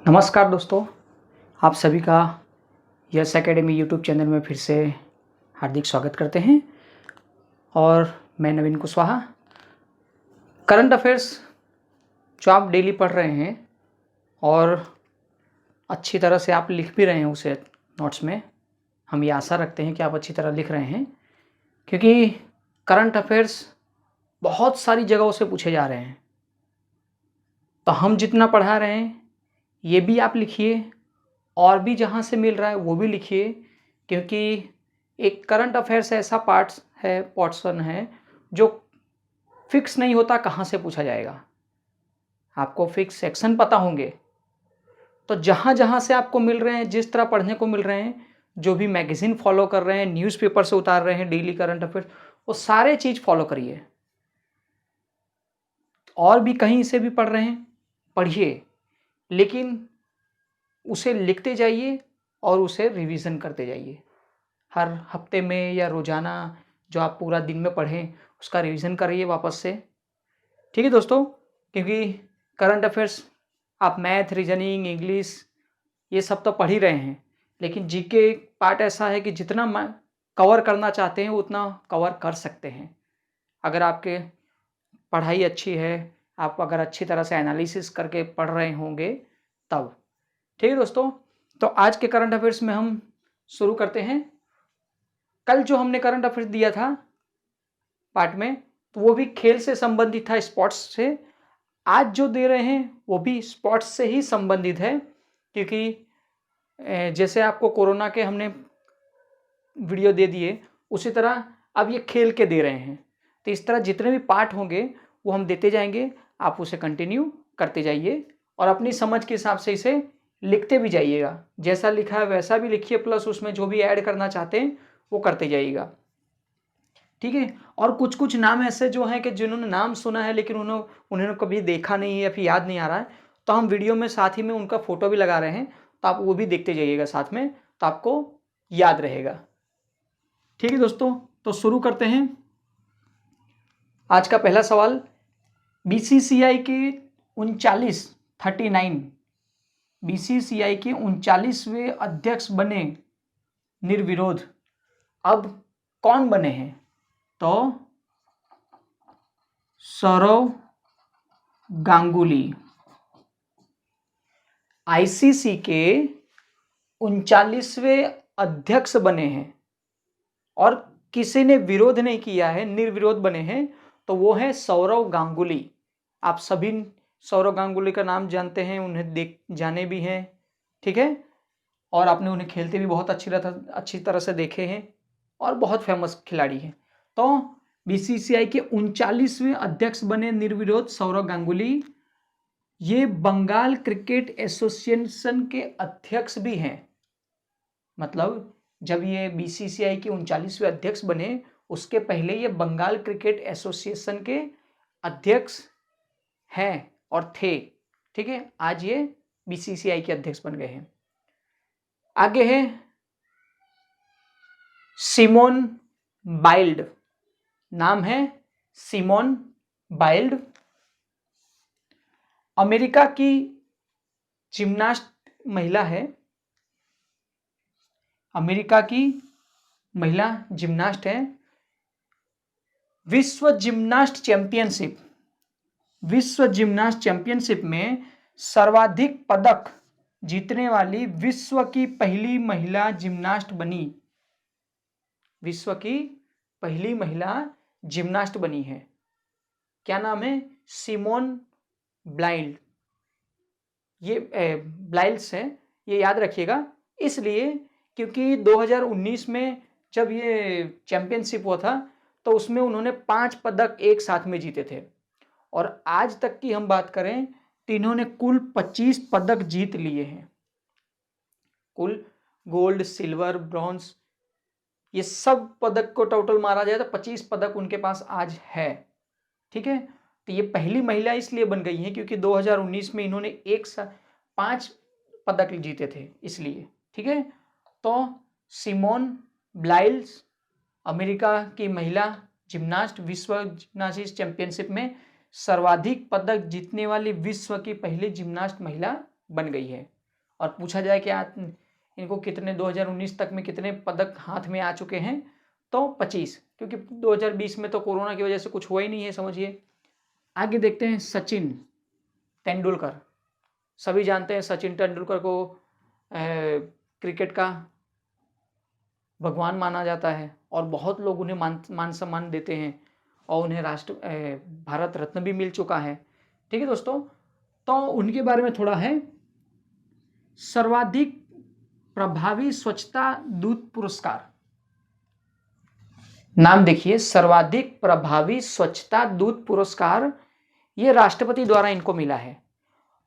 नमस्कार दोस्तों, आप सभी का यस एकेडमी यूट्यूब चैनल में फिर से हार्दिक स्वागत करते हैं। और मैं नवीन कुशवाहा। करंट अफेयर्स जो आप डेली पढ़ रहे हैं और अच्छी तरह से आप लिख भी रहे हैं उसे नोट्स में, हम ये आशा रखते हैं कि आप अच्छी तरह लिख रहे हैं, क्योंकि करंट अफेयर्स बहुत सारी जगहों से पूछे जा रहे हैं। तो हम जितना पढ़ा रहे हैं ये भी आप लिखिए और भी जहाँ से मिल रहा है वो भी लिखिए, क्योंकि एक करंट अफेयर्स ऐसा पोर्शन है जो फिक्स नहीं होता कहाँ से पूछा जाएगा। आपको फिक्स सेक्शन पता होंगे तो जहाँ जहाँ से आपको मिल रहे हैं, जिस तरह पढ़ने को मिल रहे हैं, जो भी मैगज़ीन फॉलो कर रहे हैं, न्यूज़पेपर से उतार रहे हैं डेली करंट अफेयर्स, वो सारे चीज़ फॉलो करिए। और भी कहीं से भी पढ़ रहे हैं पढ़िए, लेकिन उसे लिखते जाइए और उसे रिवीजन करते जाइए। हर हफ्ते में या रोज़ाना जो आप पूरा दिन में पढ़ें उसका रिवीजन करिए वापस से। ठीक है दोस्तों, क्योंकि करंट अफेयर्स आप मैथ, रीजनिंग, इंग्लिश ये सब तो पढ़ ही रहे हैं, लेकिन जीके पार्ट ऐसा है कि जितना कवर करना चाहते हैं उतना कवर कर सकते हैं। अगर आपके पढ़ाई अच्छी है, आप अगर अच्छी तरह से एनालिसिस करके पढ़ रहे होंगे तब। ठीक है दोस्तों, तो आज के करंट अफेयर्स में हम शुरू करते हैं। कल जो हमने करंट अफेयर्स दिया था पार्ट में, तो वो भी खेल से संबंधित था, स्पोर्ट्स से। आज जो दे रहे हैं वो भी स्पोर्ट्स से ही संबंधित है, क्योंकि जैसे आपको कोरोना के हमने वीडियो दे दिए, उसी तरह अब ये खेल के दे रहे हैं। तो इस तरह जितने भी पार्ट होंगे वो हम देते जाएंगे, आप उसे कंटिन्यू करते जाइए और अपनी समझ के हिसाब से इसे लिखते भी जाइएगा। जैसा लिखा है वैसा भी लिखिए, प्लस उसमें जो भी ऐड करना चाहते हैं वो करते जाइएगा। ठीक है। और कुछ कुछ नाम ऐसे जो हैं कि जिन्होंने नाम सुना है लेकिन उन्होंने कभी देखा नहीं है या फिर याद नहीं आ रहा है, तो हम वीडियो में साथ ही में उनका फोटो भी लगा रहे हैं, तो आप वो भी देखते जाइएगा साथ में, तो आपको याद रहेगा। ठीक है दोस्तों, तो शुरू करते हैं। आज का पहला सवाल, बीसीसीआई के 39 बीसीसीआई के 39वें अध्यक्ष बने निर्विरोध, अब कौन बने हैं? तो सौरव गांगुली आईसीसी के 39वें अध्यक्ष बने हैं और किसी ने विरोध नहीं किया है, निर्विरोध बने हैं, तो वो है सौरव गांगुली। आप सभी सौरव गांगुली का नाम जानते हैं, उन्हें जाने भी हैं। ठीक है, और आपने उन्हें खेलते भी बहुत अच्छी तरह से देखे हैं और बहुत फेमस खिलाड़ी हैं। तो बीसीसीआई के 39वें अध्यक्ष बने निर्विरोध सौरव गांगुली। ये बंगाल क्रिकेट एसोसिएशन के अध्यक्ष भी हैं। मतलब जब ये बीसीसीआई के 39वें अध्यक्ष बने उसके पहले ये बंगाल क्रिकेट एसोसिएशन के अध्यक्ष हैं और थे। ठीक है, आज ये बीसीसीआई के अध्यक्ष बन गए हैं। आगे है सिमोन बाइल्ड, नाम है सिमोन बाइल्ड। अमेरिका की जिम्नास्ट महिला है, अमेरिका की महिला जिम्नास्ट है। विश्व जिम्नास्ट चैंपियनशिप में सर्वाधिक पदक जीतने वाली विश्व की पहली महिला जिम्नास्ट बनी। विश्व की पहली महिला जिम्नास्ट बनी है। क्या नाम है? Simone Biles. ये बाइल्ड्स है, ये याद रखिएगा, इसलिए क्योंकि 2019 में जब ये चैंपियनशिप हुआ था तो उसमें उन्होंने 5 पदक एक साथ में जीते थे, और आज तक की हम बात करें तो इन्होंने कुल 25 पदक जीत लिए हैं। कुल गोल्ड, सिल्वर, ब्रॉन्ज, ये सब पदक को टोटल मारा जाए तो 25 पदक उनके पास आज है। ठीक है, तो ये पहली महिला इसलिए बन गई है क्योंकि 2019 में इन्होंने 5 पदक जीते थे, इसलिए। ठीक है, तो सिमोन बाइल्ड्स अमेरिका की महिला जिम्नास्ट, विश्व जिम्नास्टिक्स चैंपियनशिप में सर्वाधिक पदक जीतने वाली विश्व की पहली जिम्नास्ट महिला बन गई है। और पूछा जाए कि इनको कितने 2019 तक में कितने पदक हाथ में आ चुके हैं, तो 25, क्योंकि 2020 में तो कोरोना की वजह से कुछ हुआ ही नहीं है, समझिए। आगे देखते हैं सचिन तेंदुलकर। सभी जानते हैं सचिन तेंदुलकर को क्रिकेट का भगवान माना जाता है और बहुत लोग उन्हें मान सम्मान देते हैं और उन्हें भारत रत्न भी मिल चुका है। ठीक है दोस्तों, तो उनके बारे में थोड़ा है। सर्वाधिक प्रभावी स्वच्छता दूत पुरस्कार, नाम देखिए, सर्वाधिक प्रभावी स्वच्छता दूत पुरस्कार, ये राष्ट्रपति द्वारा इनको मिला है।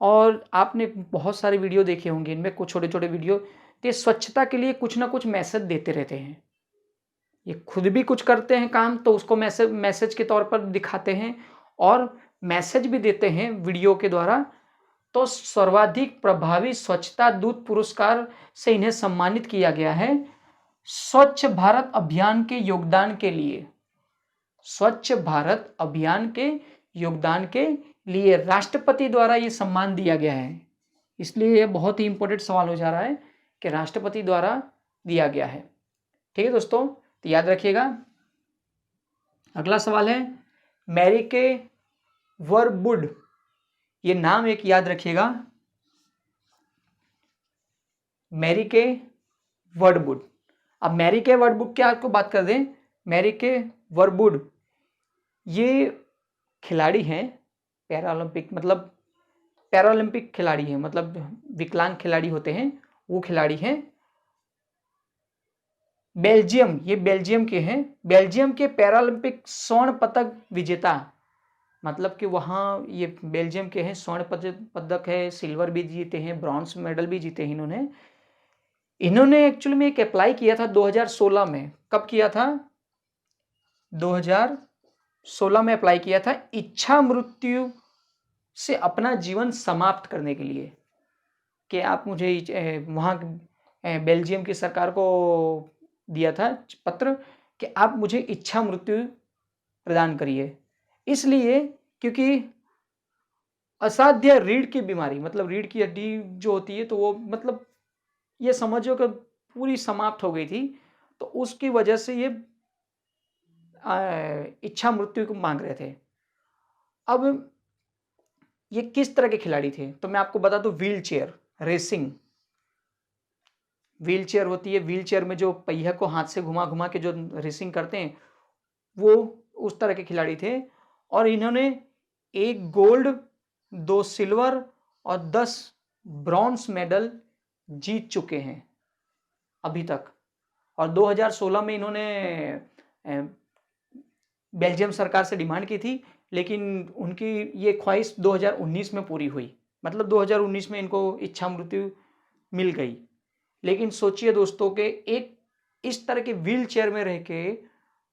और आपने बहुत सारे वीडियो देखे होंगे, इनमें कुछ छोटे छोटे वीडियो, ये स्वच्छता के लिए कुछ ना कुछ मैसेज देते रहते हैं। ये खुद भी कुछ करते हैं काम, तो उसको मैसेज के तौर पर दिखाते हैं और मैसेज भी देते हैं वीडियो के द्वारा। तो सर्वाधिक प्रभावी स्वच्छता दूत पुरस्कार से इन्हें सम्मानित किया गया है स्वच्छ भारत अभियान के योगदान के लिए। स्वच्छ भारत अभियान के योगदान के लिए राष्ट्रपति द्वारा ये सम्मान दिया गया है। इसलिए यह बहुत ही इंपॉर्टेंट सवाल हो जा रहा है कि राष्ट्रपति द्वारा दिया गया है। ठीक है दोस्तों, तो याद रखिएगा। अगला सवाल है मैरीके वर्वुड, ये नाम एक याद रखिएगा, मैरीके वर्वुड। अब मैरीके वर्वुड की आपको बात कर दें, मैरीके वर्वुड ये खिलाड़ी हैं पैरालंपिक, मतलब पैरालंपिक खिलाड़ी हैं, मतलब विकलांग खिलाड़ी होते हैं, वो खिलाड़ी हैं। बेल्जियम, ये बेल्जियम के हैं, बेल्जियम के पैरालंपिक स्वर्ण पदक विजेता, मतलब कि वहाँ ये बेल्जियम के हैं, स्वर्ण पदक है, सिल्वर भी जीते हैं, ब्रॉन्ज मेडल भी जीते हैं इन्होंने एक्चुअली में एक अप्लाई किया था 2016 में। कब किया था? 2016 में अप्लाई किया था, इच्छा मृत्यु से अपना जीवन समाप्त करने के लिए, कि आप मुझे वहाँ बेल्जियम की सरकार को दिया था पत्र कि आप मुझे इच्छा मृत्यु प्रदान करिए, इसलिए क्योंकि असाध्य रीढ़ की बीमारी, मतलब रीढ़ की हड्डी जो होती है, तो वो मतलब ये समझो कि पूरी समाप्त हो गई थी, तो उसकी वजह से ये इच्छा मृत्यु को मांग रहे थे। अब ये किस तरह के खिलाड़ी थे, तो मैं आपको बता दूं, wheel chair racing, wheel chair होती है, व्हील चेयर में जो पहिया को हाथ से घुमा घुमा के जो रेसिंग करते हैं, वो उस तरह के खिलाड़ी थे। और इन्होंने 1 गोल्ड, 2 सिल्वर और 10 ब्रॉन्ज मेडल जीत चुके हैं अभी तक। और 2016 में इन्होंने बेल्जियम सरकार से डिमांड की थी, लेकिन उनकी ये ख्वाहिश 2019 में पूरी हुई, मतलब 2019 में इनको इच्छा मृत्यु मिल गई। लेकिन सोचिए दोस्तों कि एक इस तरह के व्हील चेयर में रह के,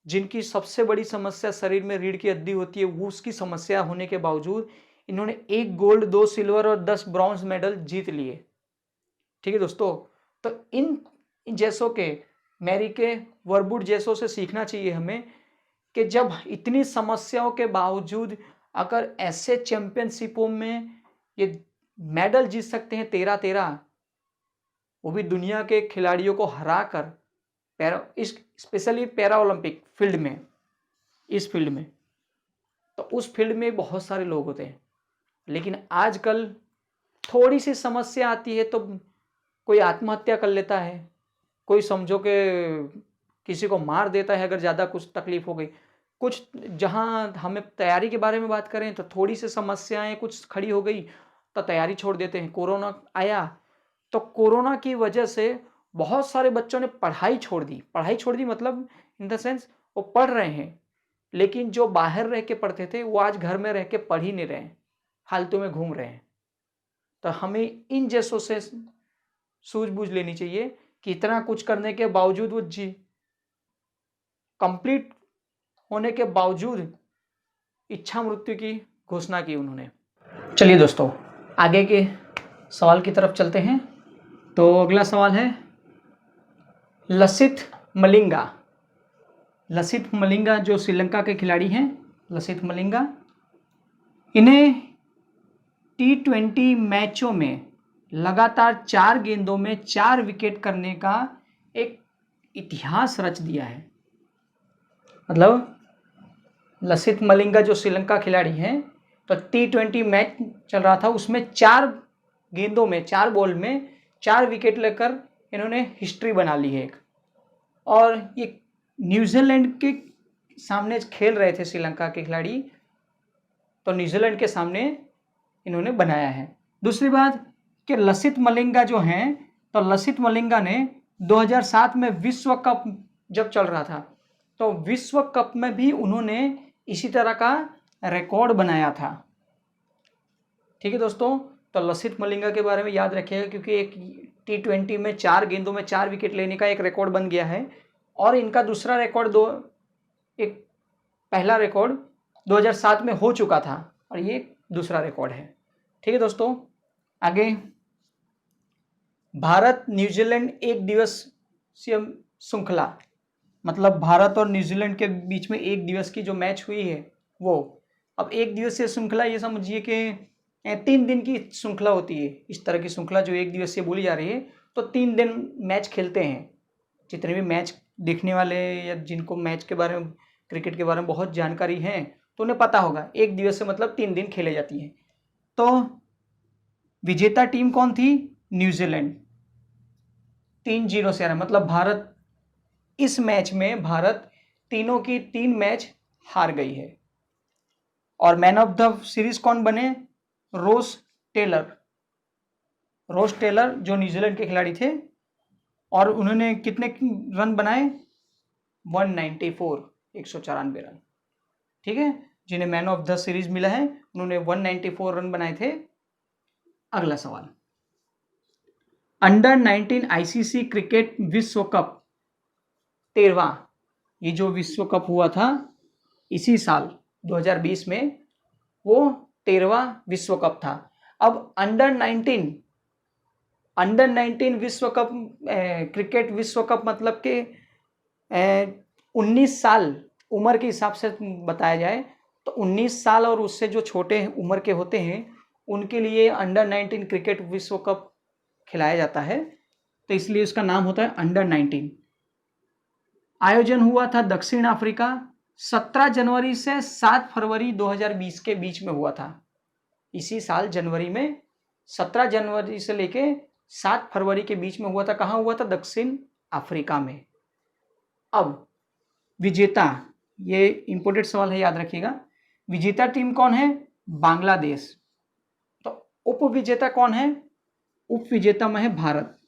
जिनकी सबसे बड़ी समस्या शरीर में रीढ़ की हड्डी होती है, वो उसकी समस्या होने के बावजूद इन्होंने 1 गोल्ड, 2 सिल्वर और 10 ब्रॉन्ज मेडल जीत लिए। ठीक है दोस्तों, तो इन जैसों के, मैरीके वर्वुड जैसों से सीखना चाहिए हमें कि जब इतनी समस्याओं के बावजूद अगर ऐसे चैंपियनशिपों में ये मेडल जीत सकते हैं 13-13, वो भी दुनिया के खिलाड़ियों को हराकर, स्पेशली पैरा ओलंपिक फील्ड में, इस फील्ड में, तो उस फील्ड में बहुत सारे लोग होते हैं। लेकिन आजकल थोड़ी सी समस्या आती है तो कोई आत्महत्या कर लेता है, कोई समझो कि किसी को मार देता है अगर ज़्यादा कुछ तकलीफ हो गई। कुछ जहाँ हमें तैयारी के बारे में बात करें तो थोड़ी सी समस्याएं कुछ खड़ी हो गई तो तैयारी छोड़ देते हैं। कोरोना आया तो कोरोना की वजह से बहुत सारे बच्चों ने पढ़ाई छोड़ दी, मतलब इन द सेंस वो पढ़ रहे हैं, लेकिन जो बाहर रह के पढ़ते थे वो आज घर में रह के पढ़ ही नहीं रहे हैं, फालतू में घूम रहे हैं। तो हमें इन जैसों से सूझबूझ लेनी चाहिए कि इतना कुछ करने के बावजूद वो कंप्लीट होने के बावजूद इच्छा मृत्यु की घोषणा की उन्होंने। चलिए दोस्तों, आगे के सवाल की तरफ चलते हैं। तो अगला सवाल है लसिथ मलिंगा। लसिथ मलिंगा जो श्रीलंका के खिलाड़ी हैं, लसिथ मलिंगा, इन्हें T20 मैचों में लगातार 4 गेंदों में 4 विकेट करने का एक इतिहास रच दिया है। मतलब लसित मलिंगा जो श्रीलंका खिलाड़ी हैं, तो T20 मैच चल रहा था, उसमें 4 गेंदों में 4 बॉल में 4 विकेट लेकर इन्होंने हिस्ट्री बना ली है एक। और ये न्यूजीलैंड के सामने खेल रहे थे श्रीलंका के खिलाड़ी, तो न्यूजीलैंड के सामने इन्होंने बनाया है। दूसरी बात कि लसित मलिंगा जो हैं, तो लसित मलिंगा ने 2007 में विश्व कप जब चल रहा था, तो विश्व कप में भी उन्होंने इसी तरह का रिकॉर्ड बनाया था। ठीक है दोस्तों, तो लसित मलिंगा के बारे में याद रखिएगा, क्योंकि एक T20 में 4 गेंदों में 4 विकेट लेने का एक रिकॉर्ड बन गया है। और इनका दूसरा रिकॉर्ड एक पहला रिकॉर्ड 2007 में हो चुका था, और ये दूसरा रिकॉर्ड है। ठीक है दोस्तों, आगे भारत न्यूजीलैंड एक दिवसीय श्रृंखला, मतलब भारत और न्यूजीलैंड के बीच में एक दिवस की जो मैच हुई है वो, अब एक दिवसीय श्रृंखला ये समझिए कि 3 दिन की श्रृंखला होती है। इस तरह की श्रृंखला जो एक दिवसीय बोली जा रही है, तो 3 दिन मैच खेलते हैं। जितने भी मैच देखने वाले या जिनको मैच के बारे में, क्रिकेट के बारे में बहुत जानकारी है, तो उन्हें पता होगा एक दिवसीय मतलब 3 दिन खेले जाती है। तो विजेता टीम कौन थी? न्यूजीलैंड 3-0 से हारा, मतलब भारत इस मैच में भारत तीनों की 3 मैच हार गई है। और मैन ऑफ द सीरीज कौन बने? रोस टेलर जो न्यूजीलैंड के खिलाड़ी थे, और उन्होंने कितने रन बनाए? 194, 194 रन। ठीक है, जिन्हें मैन ऑफ द सीरीज मिला है उन्होंने 194 रन बनाए थे। अगला सवाल, अंडर 19 आईसीसी क्रिकेट विश्व कप 13वां, ये जो विश्व कप हुआ था इसी साल 2020 में, वो 13वां विश्व कप था। अब अंडर 19 विश्व कप, क्रिकेट विश्व कप मतलब कि 19 साल उम्र के हिसाब से बताया जाए तो 19 साल और उससे जो छोटे उम्र के होते हैं उनके लिए अंडर 19 क्रिकेट विश्व कप खिलाया जाता है, तो इसलिए उसका नाम होता है अंडर 19। आयोजन हुआ था दक्षिण अफ्रीका, 17 जनवरी से 7 फरवरी 2020 के बीच में हुआ था। इसी साल जनवरी में 17 जनवरी से लेके 7 फरवरी के बीच में हुआ था। कहाँ हुआ था? दक्षिण अफ्रीका में। अब विजेता, ये इंपोर्टेंट सवाल है, याद रखिएगा। विजेता टीम कौन है? बांग्लादेश। तो उप विजेता कौन है? उप विजेता में है भारत।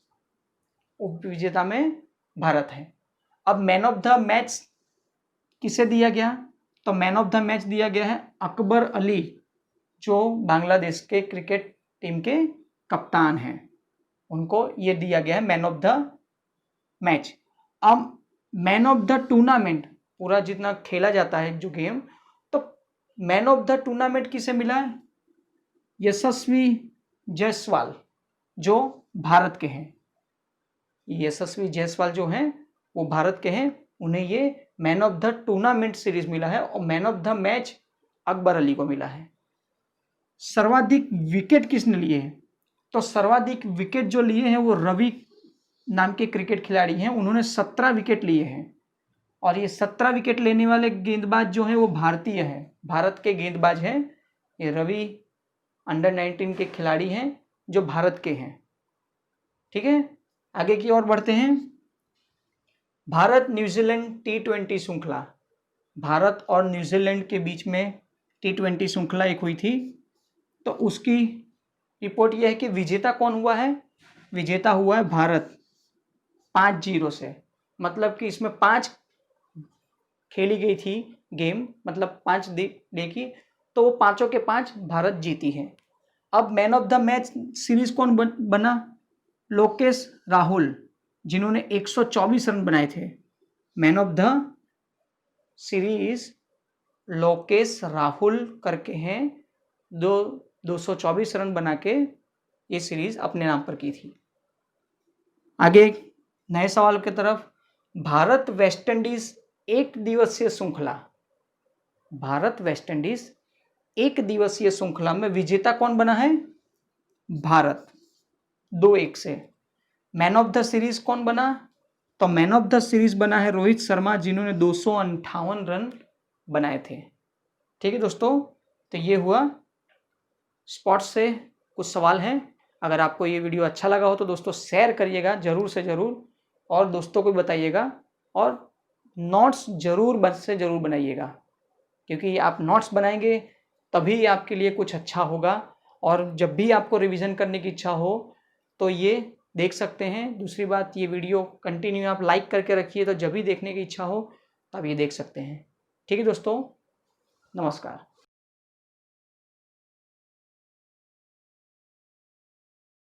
उप विजेता में भारत है। अब मैन ऑफ द मैच किसे दिया गया? तो मैन ऑफ द मैच दिया गया है अकबर अली, जो बांग्लादेश के क्रिकेट टीम के कप्तान हैं, उनको ये दिया गया है मैन ऑफ द मैच। अब मैन ऑफ द टूर्नामेंट, पूरा जितना खेला जाता है जो गेम, तो मैन ऑफ द टूर्नामेंट किसे मिला है? यशस्वी जायसवाल, जो भारत के हैं। यशस्वी जायसवाल जो हैं वो भारत के हैं, उन्हें ये man of the tournament series मिला है। और man of the match Akbar Ali को मिला है। सर्वाधिक विकेट किसने लिए हैं? तो सर्वाधिक विकेट जो लिए हैं वो रवि नाम के क्रिकेट खिलाड़ी हैं, उन्होंने 17 विकेट लिए हैं। और ये 17 विकेट लेने वाले गेंदबाज जो हैं वो भारतीय हैं, भारत के गेंदबाज हैं। ये रवि अंडर 19 के खिलाड़ी हैं जो भारत के हैं। ठीक है, आगे की ओर बढ़ते हैं। भारत न्यूजीलैंड T20 श्रृंखला, भारत और न्यूजीलैंड के बीच में T20 श्रृंखला एक हुई थी, तो उसकी रिपोर्ट यह है कि विजेता कौन हुआ है? विजेता हुआ है भारत 5-0 से। मतलब कि इसमें 5 खेली गई थी गेम, मतलब 5 देखी, तो वो 5 के 5 भारत जीती है। अब man of the match series कौन बना? लोकेश राहुल, जिन्होंने 124 रन बनाए थे। Man of the series Lokesh Rahul करके हैं, 224 रन बना के ये सीरीज अपने नाम पर की थी। आगे नए सवाल की तरफ, भारत वेस्टइंडीज एक दिवसीय श्रृंखला, भारत वेस्टइंडीज एक दिवसीय श्रृंखला में विजेता कौन बना है? भारत। 2-1 से। मैन ऑफ द सीरीज कौन बना? तो मैन ऑफ द सीरीज बना है रोहित शर्मा, जिन्होंने 258 रन बनाए थे। ठीक है दोस्तों, तो ये हुआ स्पोर्ट्स से कुछ सवाल हैं। अगर आपको ये वीडियो अच्छा लगा हो तो दोस्तों शेयर करिएगा ज़रूर से ज़रूर, और दोस्तों को बताइएगा, और नोट्स ज़रूर से ज़रूर बनाइएगा, क्योंकि आप नोट्स बनाएंगे तभी आपके लिए कुछ अच्छा होगा। और जब भी आपको रिवीजन करने की इच्छा हो तो ये देख सकते हैं। दूसरी बात, ये वीडियो कंटिन्यू आप लाइक करके रखिए, तो जब भी देखने की इच्छा हो तब ये देख सकते हैं। ठीक है दोस्तों, नमस्कार।